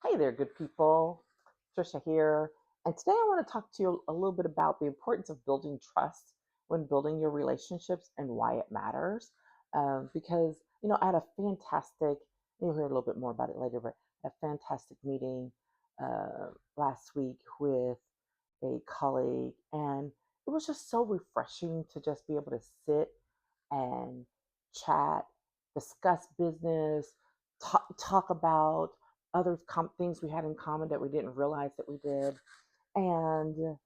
Hey there, good people. Trisha here. And today I want to talk to you a little bit about the importance of building trust when building your relationships and why it matters. Because I had a fantastic, you'll hear a little bit more about it later, but a fantastic meeting last week with a colleague. And it was just so refreshing to just be able to sit and chat, discuss business, talk about other things we had in common that we didn't realize that we did, and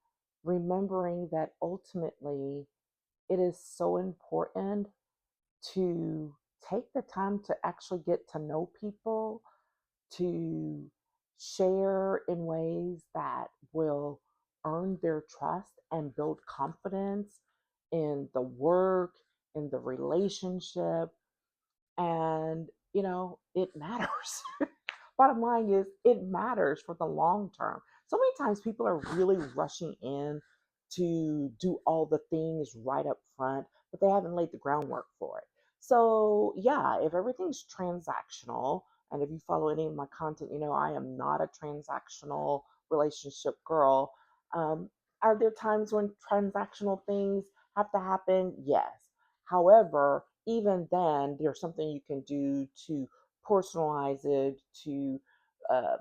remembering that ultimately it is so important to take the time to actually get to know people, to share in ways that will earn their trust and build confidence in the work, in the relationship, and it matters. Bottom line is, it matters for the long term. So many times people are really rushing in to do all the things right up front, but they haven't laid the groundwork for it. So, yeah, if everything's transactional, and if you follow any of my content, I am not a transactional relationship girl. Um, are there times when transactional things have to happen? Yes. However, even then, there's something you can do to personalize it, to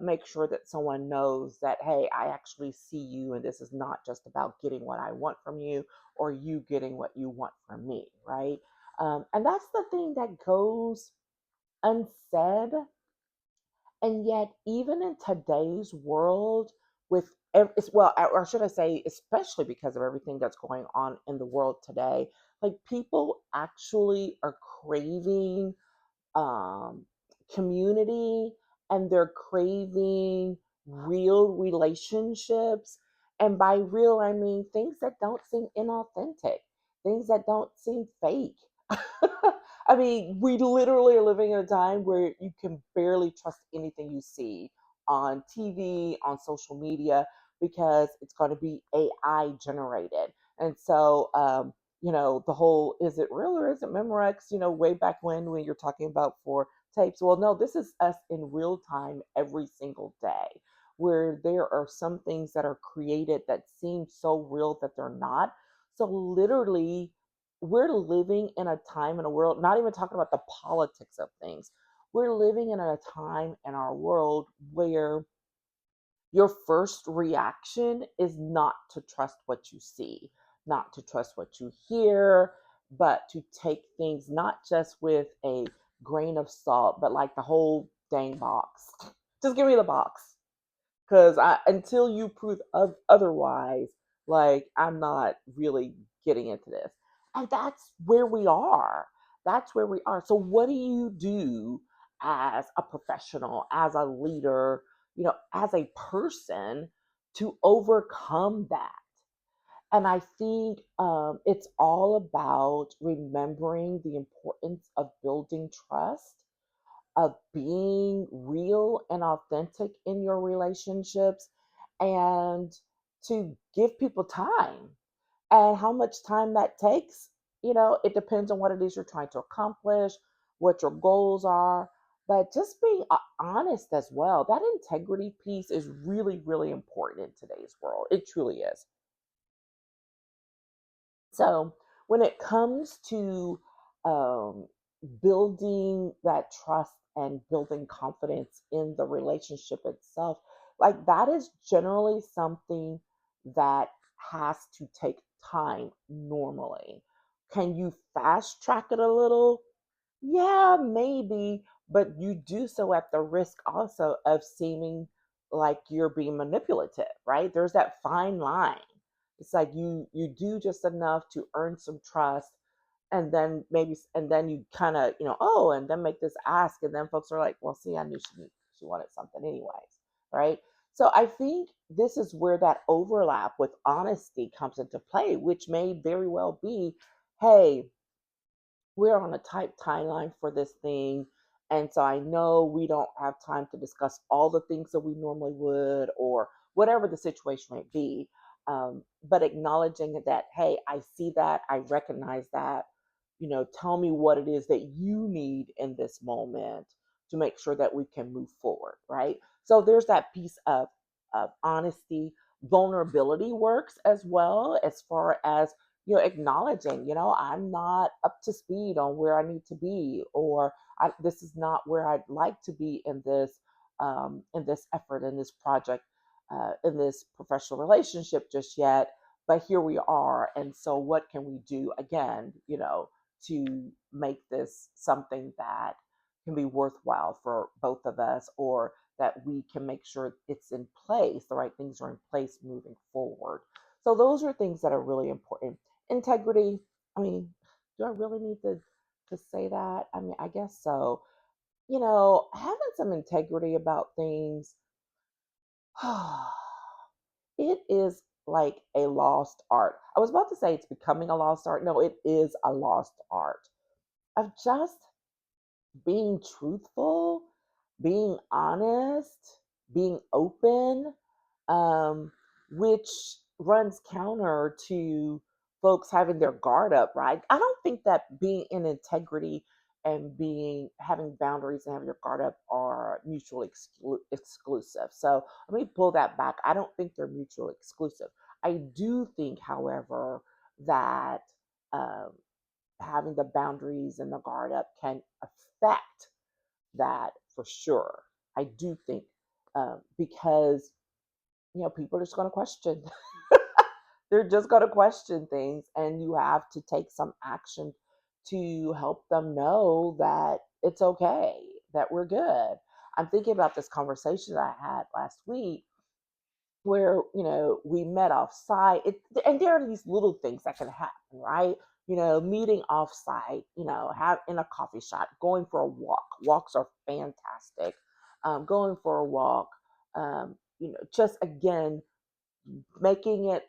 make sure that someone knows that, hey, I actually see you, and this is not just about getting what I want from you or you getting what you want from me, right? And that's the thing that goes unsaid. And yet, even in today's world, with well, or should I say, especially because of everything that's going on in the world today, like people actually are craving um, community, and they're craving real relationships. And by real, I mean things that don't seem inauthentic, things that don't seem fake. I mean, we literally are living in a time where you can barely trust anything you see on TV, on social media, because it's going to be AI generated. And so, the whole, is it real or is it Memorex, way back when you're talking about for tapes. Well, no, this is us in real time every single day, where there are some things that are created that seem so real that they're not. So, literally, we're living in a time in a world, not even talking about the politics of things. We're living in a time in our world where your first reaction is not to trust what you see, not to trust what you hear, but to take things not just with a grain of salt, but like the whole dang box. Just give me the box. Because until you prove otherwise, like, I'm not really getting into this. And that's where we are. That's where we are. So, what do you do as a professional, as a leader, as a person, to overcome that? And I think it's all about remembering the importance of building trust, of being real and authentic in your relationships, and to give people time. And how much time that takes, it depends on what it is you're trying to accomplish, what your goals are. But just being honest as well, that integrity piece is really, really important in today's world. It truly is. So when it comes to um, building that trust and building confidence in the relationship itself, like, that is generally something that has to take time normally. Can you fast track it a little? Yeah, maybe, but you do so at the risk also of seeming like you're being manipulative, right? There's that fine line. It's like you do just enough to earn some trust, and then you kind of, oh, and then make this ask, and then folks are like, well, see, I knew she wanted something anyways, right? So I think this is where that overlap with honesty comes into play, which may very well be, hey, we're on a tight timeline for this thing. And so I know we don't have time to discuss all the things that we normally would, or whatever the situation might be. But acknowledging that, hey, I see that, I recognize that, tell me what it is that you need in this moment to make sure that we can move forward, right? So there's that piece of honesty. Vulnerability works as well, as far as acknowledging, I'm not up to speed on where I need to be, or this is not where I'd like to be in this effort, in this project, in this professional relationship just yet. But here we are, and so what can we do again? To make this something that can be worthwhile for both of us, or that we can make sure it's in place, the right things are in place moving forward. So those are things that are really important. Integrity, I mean, do I really need to say that? I mean, I guess so. Having some integrity about things, it is like a lost art. I was about to say it's becoming a lost art. No, it is a lost art of just being truthful, being honest, being open, um, which runs counter to folks having their guard up, right? I don't think that being in integrity and being having boundaries and having your guard up are mutually exclusive. So let me pull that back. I don't think they're mutually exclusive. I do think, however, that um, having the boundaries and the guard up can affect that for sure. I do think because people are just going to question. They're just going to question things, and you have to take some action to help them know that it's okay, that we're good. I'm thinking about this conversation that I had last week where we met off site, and there are these little things that can happen, right? Meeting off site, have in a coffee shop, going for a walks are fantastic. Going for a walk, just again making it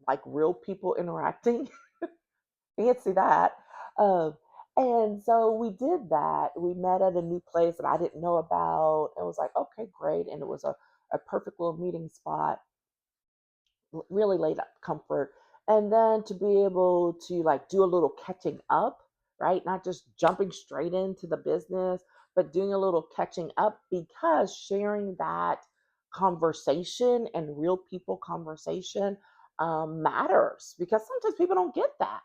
like real people interacting. Fancy that. Um, and so we did that. We met at a new place that I didn't know about. It was like, okay, great. And it was a perfect little meeting spot, really laid up comfort. And then to be able to like do a little catching up, right? Not just jumping straight into the business, but doing a little catching up, because sharing that conversation and real people conversation matters, because sometimes people don't get that.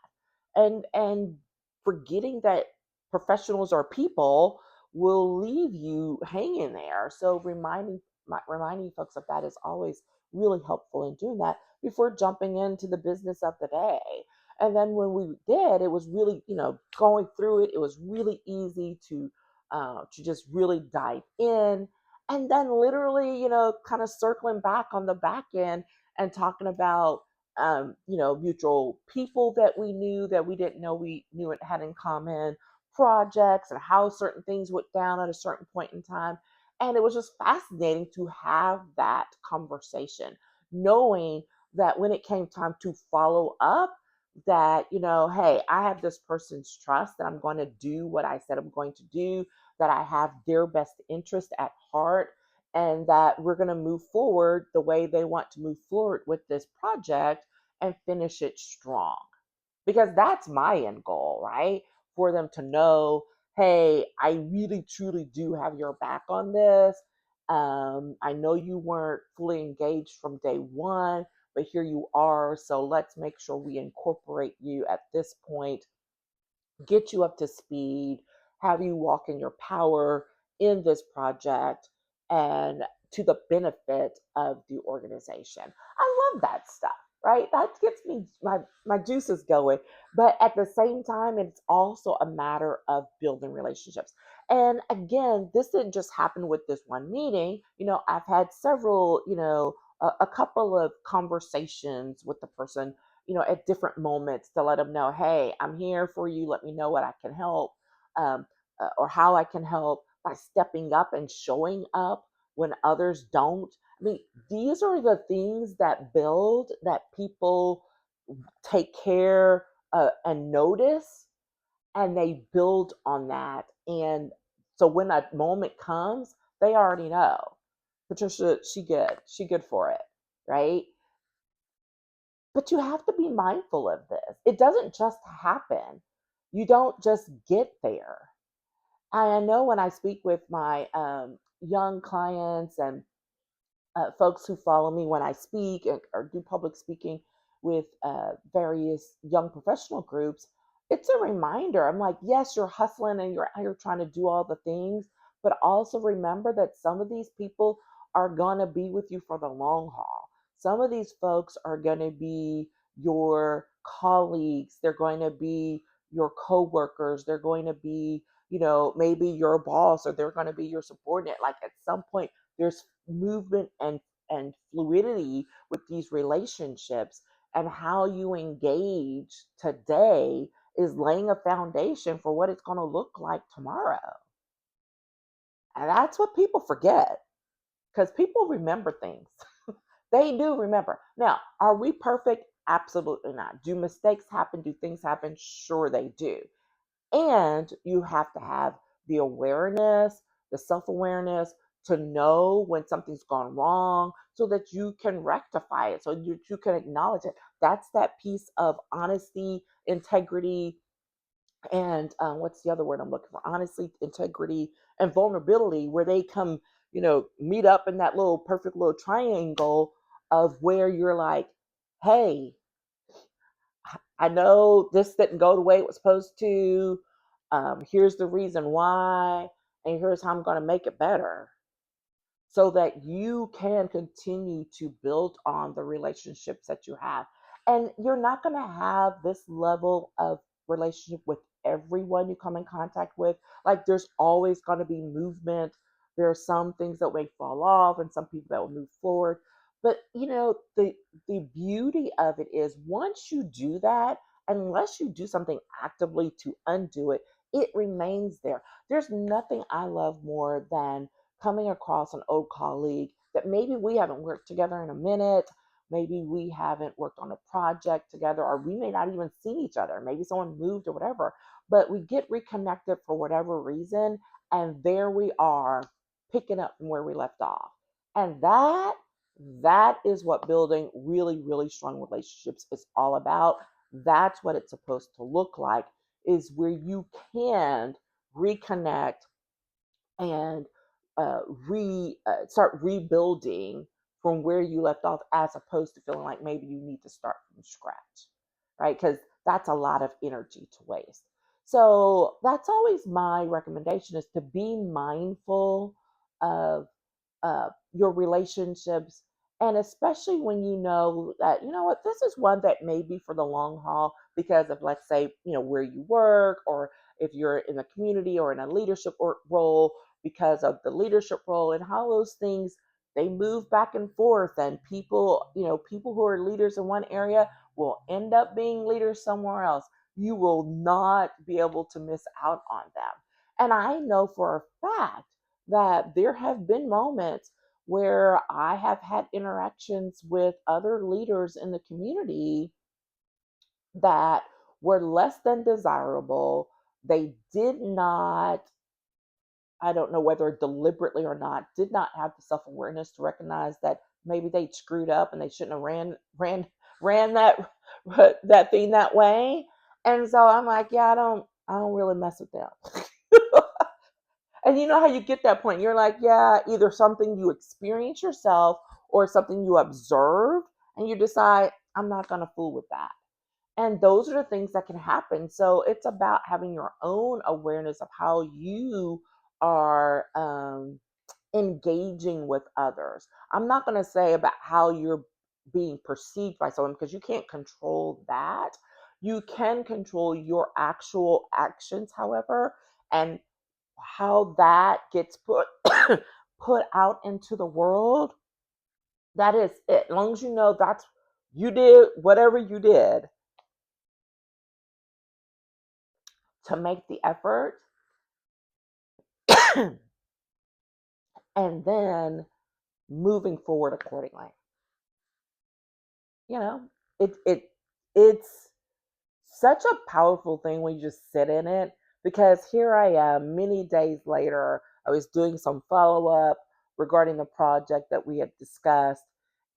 And forgetting that professionals are people will leave you hanging there. So reminding folks of that is always really helpful in doing that before jumping into the business of the day. And then when we did, it was really, going through it, it was really easy to just really dive in. And then literally, kind of circling back on the back end and talking about, mutual people that we knew that we didn't know we knew it had in common, projects, and how certain things went down at a certain point in time. And it was just fascinating to have that conversation, knowing that when it came time to follow up, that, hey, I have this person's trust, that I'm going to do what I said I'm going to do, that I have their best interest at heart, and that we're going to move forward the way they want to move forward with this project and finish it strong. Because that's my end goal, right? For them to know, hey, I really truly do have your back on this. I know you weren't fully engaged from day one, but here you are. So let's make sure we incorporate you at this point, get you up to speed, have you walk in your power in this project, and to the benefit of the organization. I love that stuff, right? That gets me my juices going. But at the same time, it's also a matter of building relationships. And again, this didn't just happen with this one meeting. I've had several, a couple of conversations with the person, at different moments, to let them know, hey, I'm here for you. Let me know what I can help, um, or how I can help by stepping up and showing up when others don't. I mean, these are the things that build, that people take care and notice, and they build on that. And so when a moment comes, they already know, Patricia, she good for it, right? But you have to be mindful of this. It doesn't just happen. You don't just get there. I know when I speak with my young clients and folks who follow me when I speak or do public speaking with various young professional groups, it's a reminder. I'm like, yes, you're hustling and you're out here trying to do all the things, but also remember that some of these people are going to be with you for the long haul. Some of these folks are going to be your colleagues, they're going to be your coworkers, they're going to be, maybe your boss, or they're going to be your subordinate. Like at some point, there's movement and fluidity with these relationships, and how you engage today is laying a foundation for what it's going to look like tomorrow. And that's what people forget, because people remember things. They do remember. Now, are we perfect? Absolutely not. Do mistakes happen? Do things happen? Sure, they do. And you have to have the awareness, the self awareness to know when something's gone wrong so that you can rectify it, so you can acknowledge it. That's that piece of honesty, integrity, and what's the other word I'm looking for? Honesty, integrity, and vulnerability, where they come, meet up in that little perfect little triangle of where you're like, hey, I know this didn't go the way it was supposed to. Here's the reason why, and here's how I'm going to make it better, so that you can continue to build on the relationships that you have. And you're not going to have this level of relationship with everyone you come in contact with. Like, there's always going to be movement. There are some things that may fall off and some people that will move forward. But the beauty of it is, once you do that, unless you do something actively to undo it, it remains there. There's nothing I love more than coming across an old colleague that maybe we haven't worked together in a minute. Maybe we haven't worked on a project together, or we may not even see each other. Maybe someone moved or whatever, but we get reconnected for whatever reason. And there we are, picking up from where we left off. And that is what building really, really strong relationships is all about. That's what it's supposed to look like, is where you can reconnect and start rebuilding from where you left off, as opposed to feeling like maybe you need to start from scratch, right? Because that's a lot of energy to waste. So that's always my recommendation, is to be mindful of your relationships. And especially when you know that, you know what, this is one that may be for the long haul because of, let's say, where you work, or if you're in the community or in a leadership role, because of the leadership role and how those things, they move back and forth. And people who are leaders in one area will end up being leaders somewhere else. You will not be able to miss out on them. And I know for a fact that there have been moments where I have had interactions with other leaders in the community that were less than desirable. They did not, I don't know whether deliberately or not, did not have the self awareness to recognize that maybe they'd screwed up and they shouldn't have ran that that thing that way. And so I'm like, yeah, I don't really mess with them. And you know how you get that point? You're like, yeah, either something you experience yourself or something you observe, and you decide, I'm not going to fool with that. And those are the things that can happen. So it's about having your own awareness of how you are engaging with others. I'm not going to say about how you're being perceived by someone, because you can't control that. You can control your actual actions, however, and how that gets put put out into the world. That is it. As long as you know that's, you did whatever you did to make the effort, and then moving forward accordingly. You know, it's such a powerful thing when you just sit in it, because here I am many days later. I was doing some follow up regarding the project that we had discussed,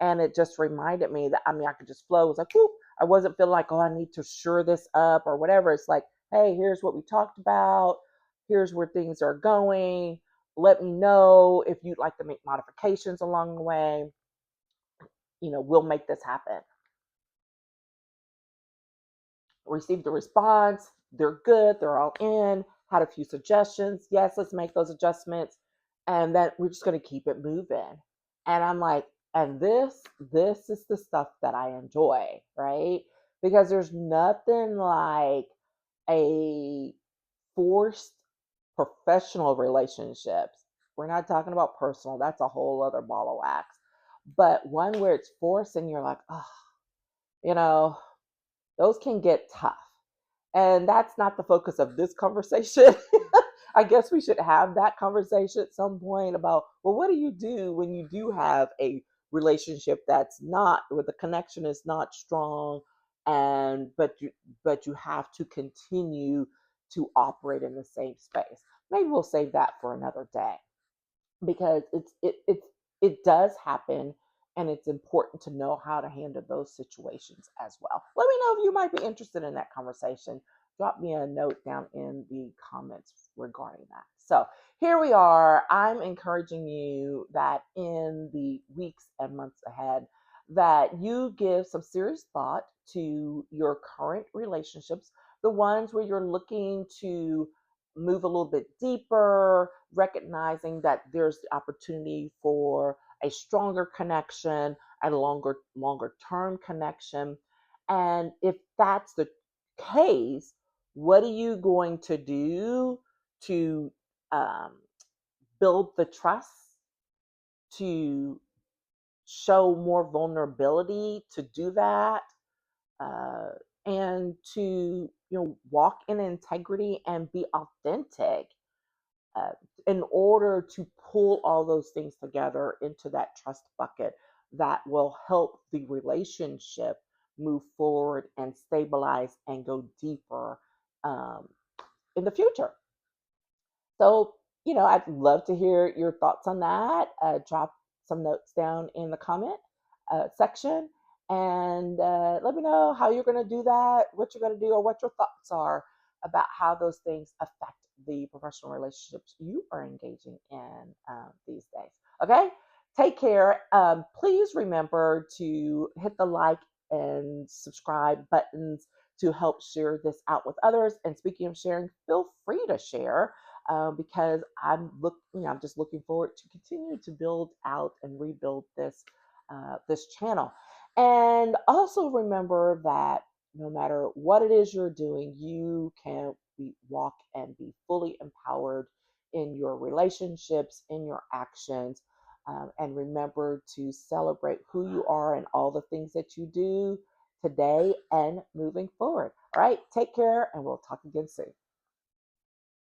and it just reminded me that, I mean, I could just flow. It was like, whoop, I wasn't feeling like, oh, I need to shore this up or whatever. It's like, hey, here's what we talked about. Here's where things are going. Let me know if you'd like to make modifications along the way. We'll make this happen. Received a response. They're good. They're all in. Had a few suggestions. Yes, let's make those adjustments. And then we're just going to keep it moving. And I'm like, and this is the stuff that I enjoy, right? Because there's nothing like a forced professional relationships. We're not talking about personal. That's a whole other ball of wax. But one where it's forced and you're like, oh, you know, those can get tough. And that's not the focus of this conversation. I guess we should have that conversation at some point about, well, what do you do when you do have a relationship that's not, where the connection is not strong, and but you have to continue to operate in the same space. Maybe we'll save that for another day, because it does happen, and it's important to know how to handle those situations as well. Let me know if you might be interested in that conversation. Drop me a note down in the comments regarding that. So here we are. I'm encouraging you that in the weeks and months ahead, that you give some serious thought to your current relationships, the ones where you're looking to move a little bit deeper, recognizing that there's the opportunity for a stronger connection and a longer term connection. And if that's the case, what are you going to do to um, build the trust, to show more vulnerability to do that, uh, and to walk in integrity and be authentic, uh, in order to pull all those things together into that trust bucket that will help the relationship move forward and stabilize and go deeper um, in the future. So, I'd love to hear your thoughts on that. Drop some notes down in the comment section, and let me know how you're going to do that, what you're going to do, or what your thoughts are about how those things affect the professional relationships you are engaging in these days. Okay? Take care. Please remember to hit the like and subscribe buttons to help share this out with others. And speaking of sharing, feel free to share, because I'm just looking forward to continue to build out and rebuild this channel. And also remember that no matter what it is you're doing, you can walk and be fully empowered in your relationships, in your actions. And remember to celebrate who you are and all the things that you do today and moving forward. All right, take care, and we'll talk again soon.